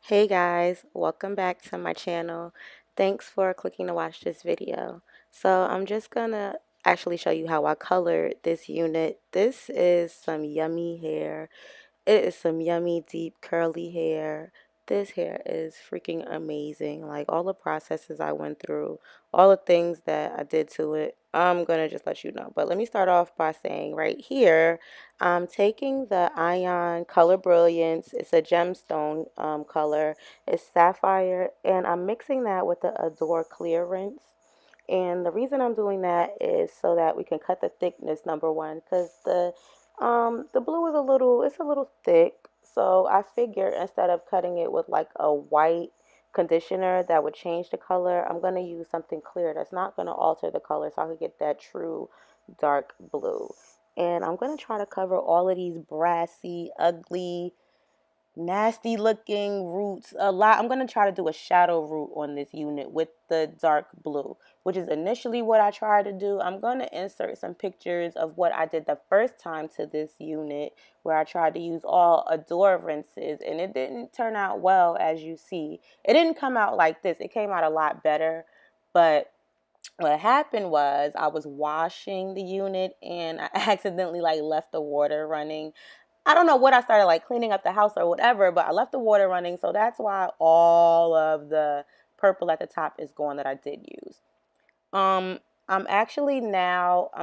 Hey guys, welcome back to my channel. Thanks for clicking to watch this video. So I'm just gonna actually show you how I colored this unit. This is some yummy hair. It is some yummy, deep, curly hair. This hair is freaking amazing. Like all the processes I went through, all the things that I did to it, I'm gonna just let you know. But let me start off by saying right here, I'm taking the Ion Color Brilliance. It's a gemstone color. It's Sapphire, and I'm mixing that with the Adore Clear Rinse. And the reason I'm doing that is so that we can cut the thickness, number one, because the blue is it's a little thick. So I figure instead of cutting it with like a white conditioner that would change the color, I'm going to use something clear that's not going to alter the color so I can get that true dark blue. And I'm going to try to cover all of these brassy, ugly, nasty looking roots a lot. I'm going to try to do a shadow root on this unit with the dark blue, which is initially what I tried to do. I'm going to insert some pictures of what I did the first time to this unit, where I tried to use all Adore rinses, and it didn't turn out well. As you see, it didn't come out like this. It came out a lot better, but what happened was I was washing the unit and I accidentally like left the water running. I don't know what I started like cleaning up the house or whatever, but I left the water running, so that's why all of the purple at the top is gone that I did use. Um, I'm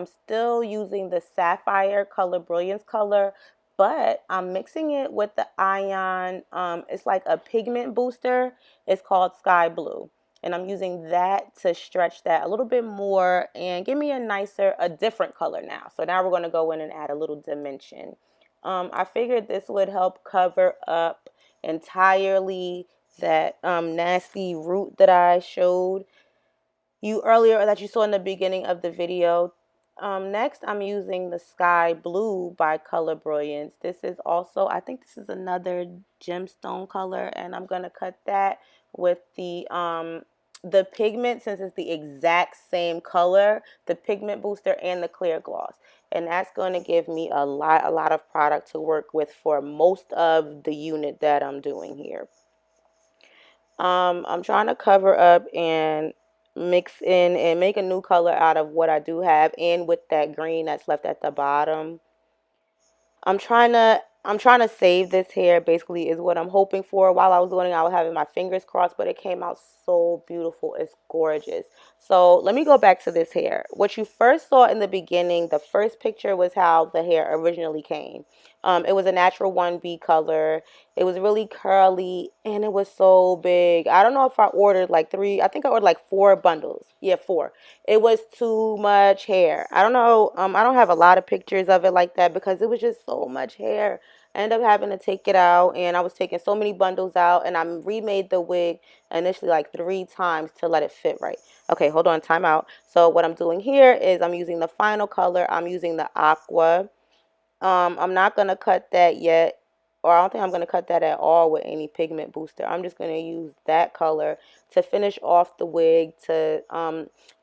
still using the Sapphire Color Brilliance color, but I'm mixing it with the Ion. It's like a pigment booster. It's called Sky Blue. And I'm using that to stretch that a little bit more and give me a different color now. So now we're going to go in and add a little dimension. I figured this would help cover up entirely that nasty root that I showed you earlier, or that you saw in the beginning of the video. Next, I'm using the Sky Blue by Color Brilliance. This is also, I think this is another gemstone color, and I'm going to cut that with the pigment, since it's the exact same color, the pigment booster and the clear gloss. And that's going to give me a lot of product to work with for most of the unit that I'm doing here. I'm trying to cover up and mix in and make a new color out of what I do have, and with that green that's left at the bottom. I'm trying to save this hair, basically, is what I'm hoping for. While I was doing it, I was having my fingers crossed, but it came out so beautiful. It's gorgeous. So let me go back to this hair. What you first saw in the beginning, the first picture, was how the hair originally came. It was a natural 1B color. It was really curly and it was so big. I don't know if I ordered like three. I think I ordered like 4 bundles. Yeah, 4. It was too much hair. I don't know. I don't have a lot of pictures of it like that because it was just so much hair. I ended up having to take it out, and I was taking so many bundles out, and I remade the wig initially like 3 times to let it fit right. Okay, hold on, time out. So what I'm doing here is I'm using the final color. I'm using the Aqua. I'm not going to cut that yet, or I don't think I'm going to cut that at all with any pigment booster. I'm just going to use that color to finish off the wig, to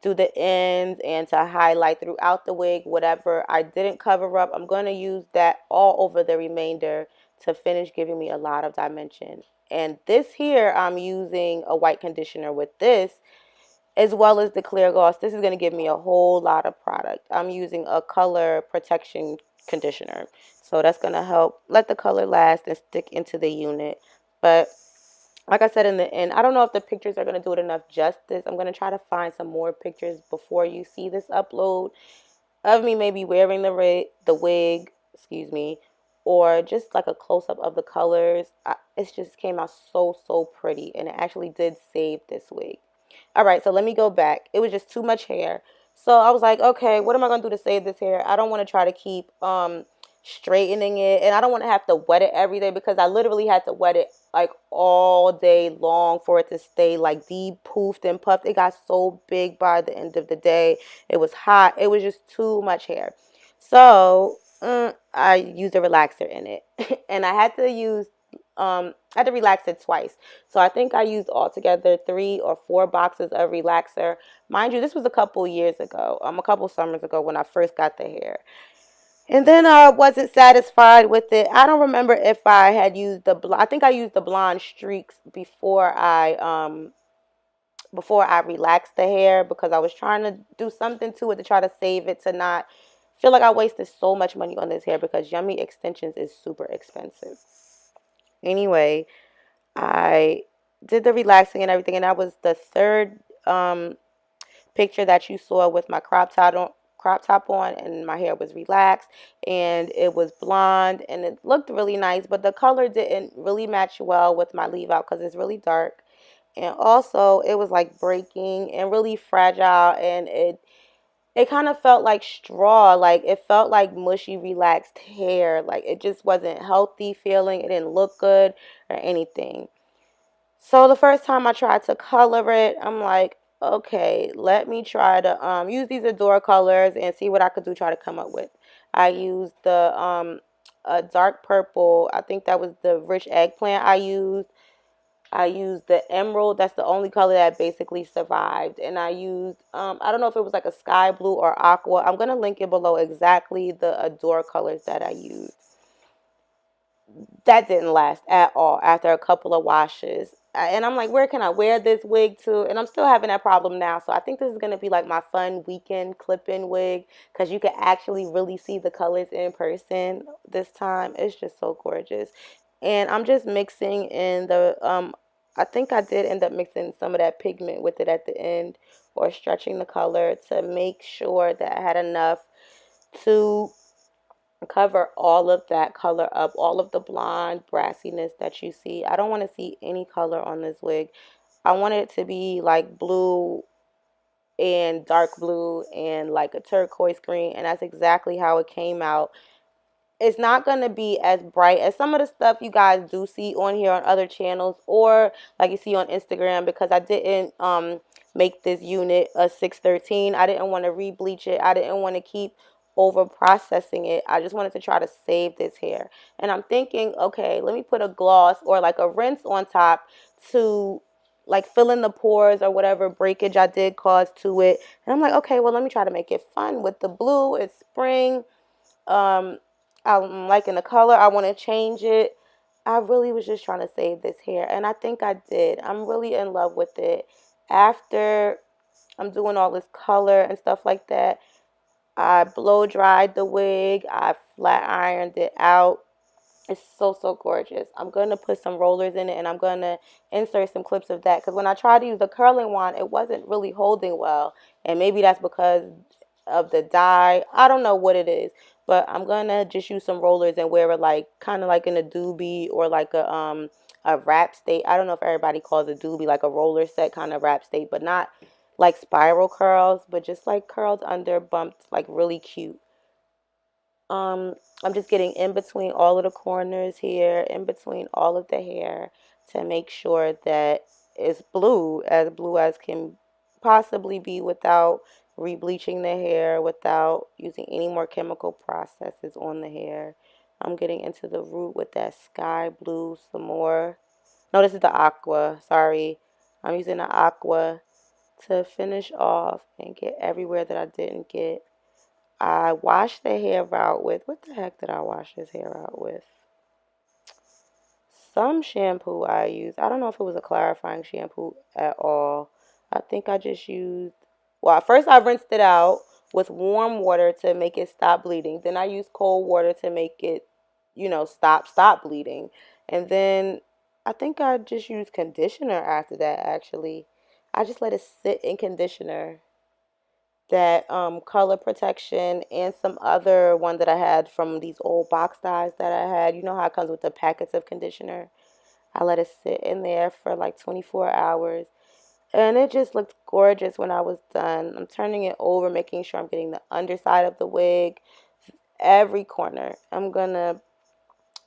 do the ends and to highlight throughout the wig whatever I didn't cover up. I'm going to use that all over the remainder to finish giving me a lot of dimension. And this here, I'm using a white conditioner with this, as well as the clear gloss. This is going to give me a whole lot of product. I'm using a color protection conditioner, so that's going to help let the color last and stick into the unit. But like I said in the end, I don't know if the pictures are going to do it enough justice. I'm going to try to find some more pictures before you see this upload of me maybe wearing the wig, excuse me, or just like a close-up of the colors. It just came out so pretty, and it actually did save this wig. All right, so let me go back. It was just too much hair. So I was like, okay, what am I going to do to save this hair? I don't want to try to keep straightening it, and I don't want to have to wet it every day, because I literally had to wet it like all day long for it to stay like deep poofed and puffed. It got so big by the end of the day. It was hot. It was just too much hair. So I used a relaxer in it, and I had to relax it twice. So I think I used altogether 3 or 4 boxes of relaxer. Mind you, this was a couple years ago, a couple summers ago when I first got the hair. And then I wasn't satisfied with it. I don't remember if I had used I think I used the blonde streaks before I relaxed the hair, because I was trying to do something to it to try to save it, to not feel like I wasted so much money on this hair, because Yummy extensions is super expensive. Anyway, I did the relaxing and everything, and that was the third picture that you saw with my crop top on, and my hair was relaxed and it was blonde and it looked really nice, but the color didn't really match well with my leave out because it's really dark. And also it was like breaking and really fragile, and it kind of felt like straw, like it felt like mushy relaxed hair, like it just wasn't healthy feeling, it didn't look good or anything. So the first time I tried to color it, I'm like, okay, let me try to use these Adore colors and see what I could do, try to come up with. I used the a dark purple. I think that was the rich eggplant I used. I used the emerald. That's the only color that basically survived. And I used, I don't know if it was like a sky blue or aqua. I'm going to link it below exactly the Adore colors that I used. That didn't last at all after a couple of washes. And I'm like, where can I wear this wig to? And I'm still having that problem now. So I think this is going to be like my fun weekend clip-in wig, because you can actually really see the colors in person this time. It's just so gorgeous. And I'm just mixing in I think I did end up mixing some of that pigment with it at the end, or stretching the color to make sure that I had enough to cover all of that color up, all of the blonde brassiness that you see. I don't want to see any color on this wig. I want it to be like blue and dark blue and like a turquoise green, and that's exactly how it came out. It's not going to be as bright as some of the stuff you guys do see on here on other channels, or like you see on Instagram, because I didn't make this unit a 613. I didn't want to re-bleach it. I didn't want to keep over processing it. I just wanted to try to save this hair. And I'm thinking, okay, let me put a gloss or like a rinse on top to like fill in the pores or whatever breakage I did cause to it. And I'm like, okay, well, let me try to make it fun with the blue. It's spring. um, I'm liking the color. I want to change it. I really was just trying to save this hair, and I think I did. I'm really in love with it. After I'm doing all this color and stuff like that, I blow dried the wig. I flat ironed it out. It's so, so gorgeous. I'm going to put some rollers in it, and I'm going to insert some clips of that, because when I tried to use the curling wand, it wasn't really holding well. And maybe that's because of the dye. I don't know what it is, but I'm going to just use some rollers and wear it like kind of like in a doobie, or like a wrap state. I don't know if everybody calls it doobie, like a roller set kind of wrap state, but not like spiral curls, but just like curled under, bumped, like really cute. Um, I'm just getting in between all of the corners here, in between all of the hair, to make sure that it's blue as can possibly be, without re-bleaching the hair, without using any more chemical processes on the hair. I'm getting into the root with that sky blue some more. No, this is the aqua. Sorry. I'm using the aqua to finish off and get everywhere that I didn't get. I washed the hair out with, what the heck did I wash this hair out with? Some shampoo I used. I don't know if it was a clarifying shampoo at all. I think I just used, well, at first I rinsed it out with warm water to make it stop bleeding. Then I used cold water to make it, stop bleeding. And then I think I just used conditioner after that, actually. I just let it sit in conditioner, that color protection, and some other one that I had from these old box dyes that I had. You know how it comes with the packets of conditioner? I let it sit in there for like 24 hours. And it just looked gorgeous when I was done. I'm turning it over, making sure I'm getting the underside of the wig, every corner. I'm going to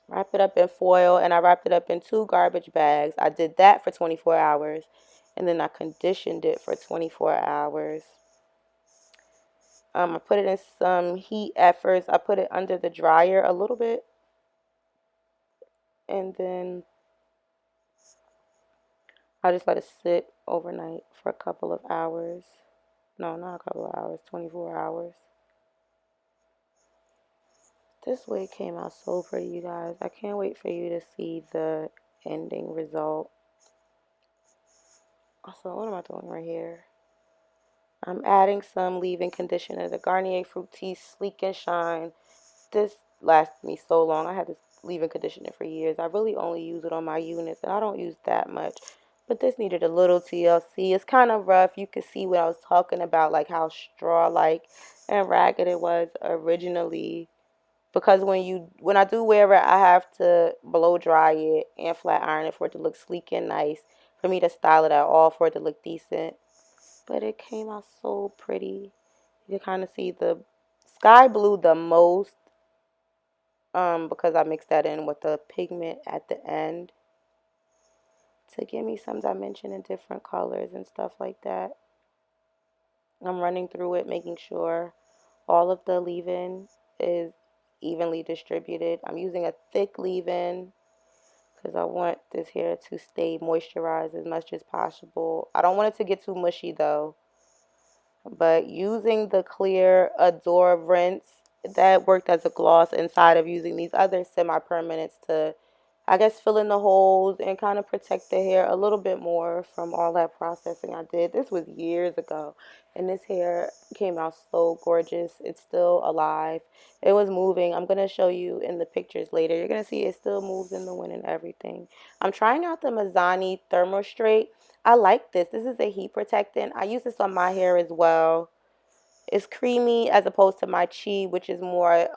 wrap it up in foil, and I wrapped it up in 2 garbage bags. I did that for 24 hours, and then I conditioned it for 24 hours. I put it in some heat at first. I put it under the dryer a little bit, and then I just let it sit overnight for a couple of hours. No, not a couple of hours, 24 hours. This wig came out so pretty, you guys. I can't wait for you to see the ending result. Also, what am I doing right here? I'm adding some leave-in conditioner, the Garnier Fructis Sleek and Shine. This lasted me so long. I had this leave-in conditioner for years. I really only use it on my units, and I don't use that much. But this needed a little TLC. It's kind of rough. You could see what I was talking about, like how straw-like and ragged it was originally. Because when I do wear it, I have to blow dry it and flat iron it for it to look sleek and nice. For me to style it at all, for it to look decent. But it came out so pretty. You can kind of see the sky blue the most, because I mixed that in with the pigment at the end to give me some dimension in different colors and stuff like that. I'm running through it, making sure all of the leave-in is evenly distributed. I'm using a thick leave-in because I want this hair to stay moisturized as much as possible. I don't want it to get too mushy though. But using the clear Adore rinse, that worked as a gloss inside of using these other semi-permanents to, I guess, fill in the holes and kind of protect the hair a little bit more from all that processing I did. This was years ago, and this hair came out so gorgeous. It's still alive. It was moving. I'm going to show you in the pictures later. You're going to see it still moves in the wind and everything. I'm trying out the Mizani ThermaStrength. I like this. This is a heat protectant. I use this on my hair as well. It's creamy as opposed to my chi, which is more,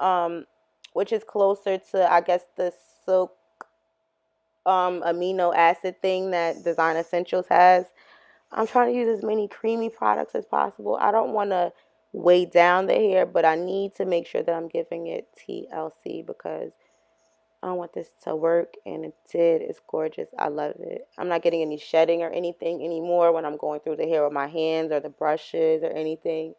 which is closer to, I guess, the silk amino acid thing that Design Essentials has. I'm trying to use as many creamy products as possible. I don't want to weigh down the hair, but I need to make sure that I'm giving it TLC because I want this to work, and it did. It's gorgeous. I love it. I'm not getting any shedding or anything anymore when I'm going through the hair with my hands or the brushes or anything.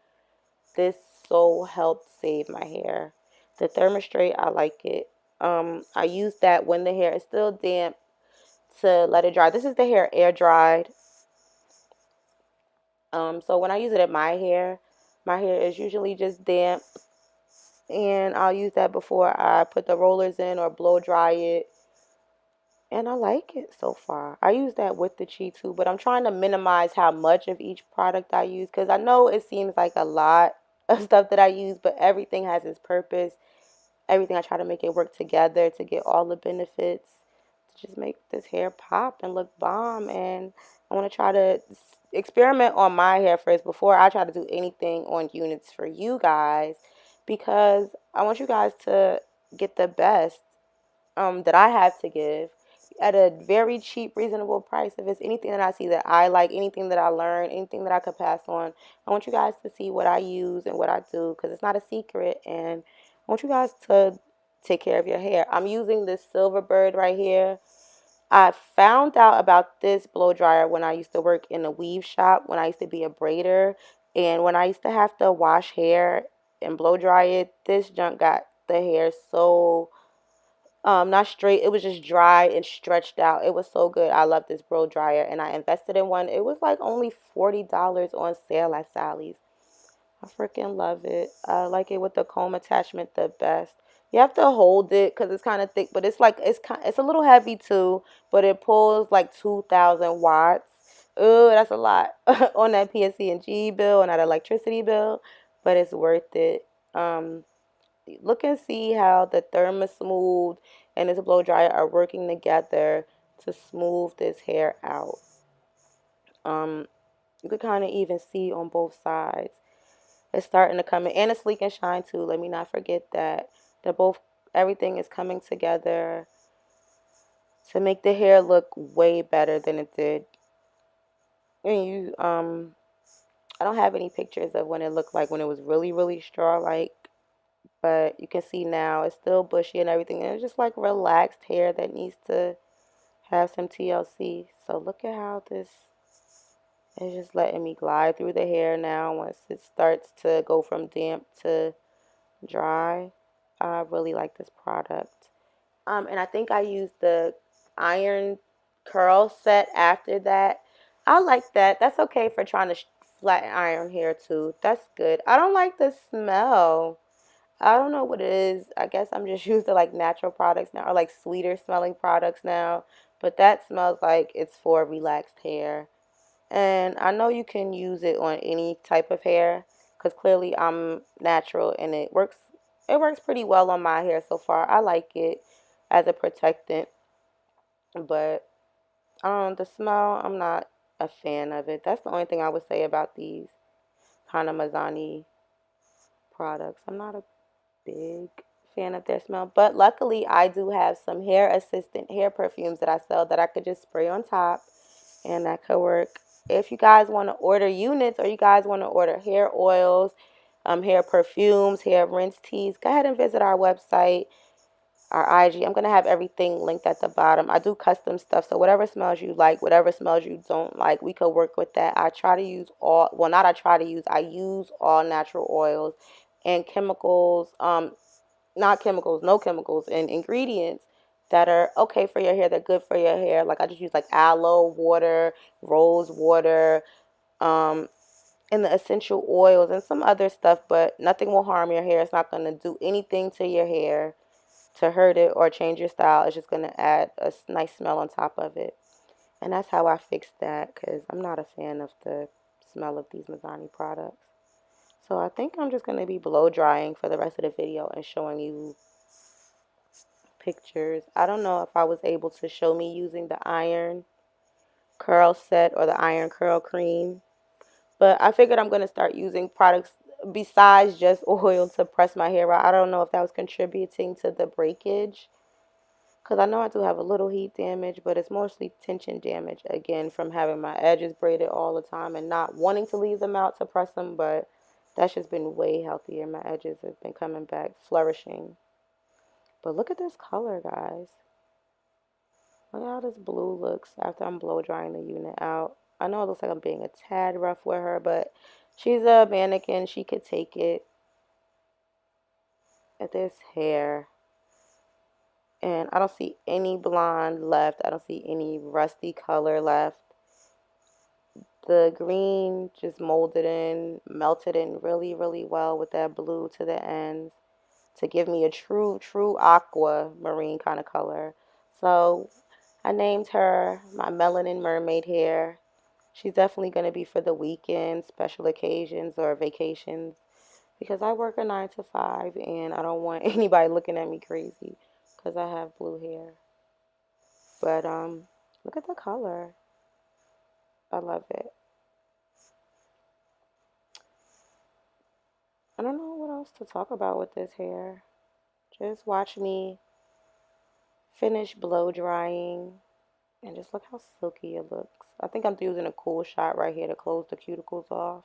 This so helped save my hair. The ThermaStraight, I like it. I use that when the hair is still damp to let it dry. This is the hair air dried. So when I use it at my hair is usually just damp, and I'll use that before I put the rollers in or blow dry it. And I like it so far. I use that with the Chi too, but I'm trying to minimize how much of each product I use because I know it seems like a lot of stuff that I use, but everything has its purpose. Everything I try to make it work together to get all the benefits to just make this hair pop and look bomb. And I want to try to experiment on my hair first before I try to do anything on units for you guys because I want you guys to get the best that I have to give at a very cheap, reasonable price. If it's anything that I see that I like, anything that I learn, anything that I could pass on, I want you guys to see what I use and what I do because it's not a secret. And I want you guys to take care of your hair. I'm using this Silverbird right here. I found out about this blow dryer when I used to work in a weave shop, when I used to be a braider. And when I used to have to wash hair and blow dry it, this junk got the hair so not straight, it was just dry and stretched out. It was so good. I love this blow dryer and I invested in one. It was like only $40 on sale at Sally's. I freaking love it. I like it with the comb attachment the best. You have to hold it because it's kind of thick, but it's a little heavy too, but it pulls like 2,000 watts. Ooh, that's a lot on that PSE&G bill, on that electricity bill, but it's worth it. Look and see how the ThermaSmooth and this blow dryer are working together to smooth this hair out. You could kind of even see on both sides. It's starting to come in, and it's sleek and shine too. Let me not forget that. They're both, everything is coming together to make the hair look way better than it did. And I don't have any pictures of when it looked like when it was really, really straw-like. But you can see now it's still bushy and everything. And it's just like relaxed hair that needs to have some TLC. So look at how this is just letting me glide through the hair now once it starts to go from damp to dry. I really like this product. And I think I used the iron curl set after that. I like that. That's okay for trying to flatten iron hair too. That's good. I don't like the smell. I don't know what it is. I guess I'm just used to like natural products now or like sweeter smelling products now. But that smells like it's for relaxed hair. And I know you can use it on any type of hair because clearly I'm natural and it works pretty well on my hair so far. I like it as a protectant, but the smell, I'm not a fan of it. That's the only thing I would say about these kind of Mizani products. I'm not a big fan of their smell, but luckily I do have some hair assistant hair perfumes that I sell that I could just spray on top and that could work. If you guys want to order units or you guys want to order hair oils, hair perfumes, hair rinse teas, go ahead and visit our website, our IG. I'm going to have everything linked at the bottom. I do custom stuff, so whatever smells you like, whatever smells you don't like, we could work with that. I try to use all, well, not I try to use, I use all natural oils and chemicals, not chemicals, no chemicals, and ingredients that are okay for your hair, they're good for your hair. Like I just use like aloe water, rose water, um, and the essential oils and some other stuff, but nothing will harm your hair. It's not going to do anything to your hair to hurt it or change your style. It's just going to add a nice smell on top of it. And that's how I fixed that because I'm not a fan of the smell of these Mizani products. So I think I'm just going to be blow drying for the rest of the video and showing you pictures. I don't know if I was able to show me using the iron curl set or the iron curl cream, but I figured I'm going to start using products besides just oil to press my hair out. I don't know if that was contributing to the breakage because I know I do have a little heat damage, but it's mostly tension damage again from having my edges braided all the time and not wanting to leave them out to press them, but that's just been way healthier. My edges have been coming back flourishing. But look at this color, guys. Look at how this blue looks after I'm blow drying the unit out. I know it looks like I'm being a tad rough with her, but she's a mannequin. She could take it. At this hair. And I don't see any blonde left. I don't see any rusty color left. The green just molded in, melted in really, really well with that blue to the ends to give me a true, true aqua marine kind of color. So I named her my Melanin Mermaid hair. She's definitely going to be for the weekend, special occasions, or vacations because I work a 9 to 5 and I don't want anybody looking at me crazy because I have blue hair. But look at the color. I love it. I don't know what else to talk about with this hair. Just watch me finish blow drying and just look how silky it looks. I think I'm using a cool shot right here to close the cuticles off.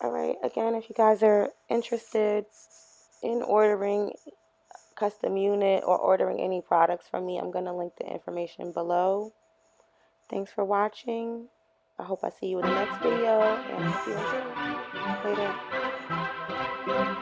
Alright, again, if you guys are interested in ordering custom unit or ordering any products from me, I'm going to link the information below. Thanks for watching. I hope I see you in the next video and I hope you enjoy. Later.